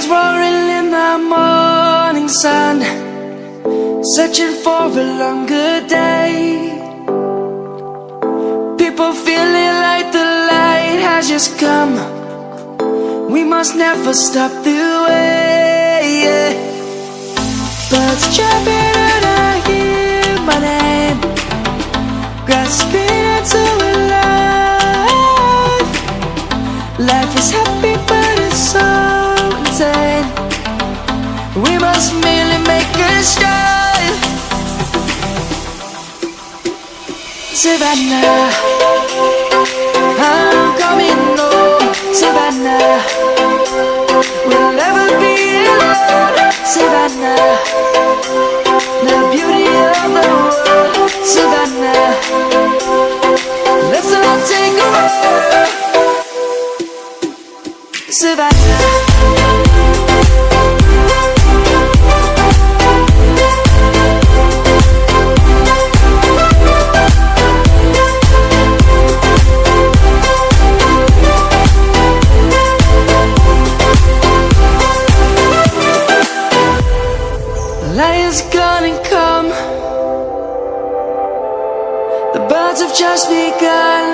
roaring in the morning sun, searching for a longer day. People feeling like the light has just come. We must never stop the way. Birds jumping and I hear my name, grasping into a life. Life is happy but it's so insane. We must merely make a start. Savannah, I'm coming home. Savannah, we'll never be alone. Savannah, the beauty of the world. Savannah, let's all take a walk. Savannah. Lion's gonna come. The birds have just begun.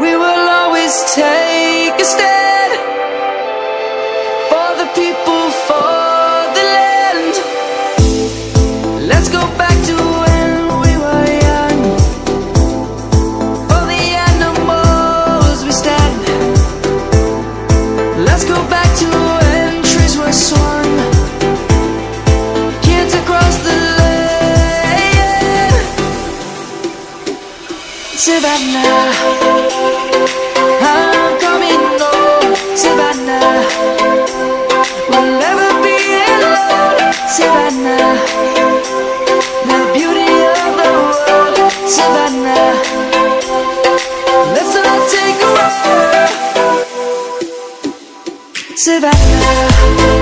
We will always take a stand for the people, for the land. Let's go back to when we were young. For the animals we stand. Let's go back to when trees were swung, kids across the land. Savannah, I'm coming home. Savannah, we'll never be alone. Savannah, the beauty of the world. Savannah, let's all take a walk. Savannah.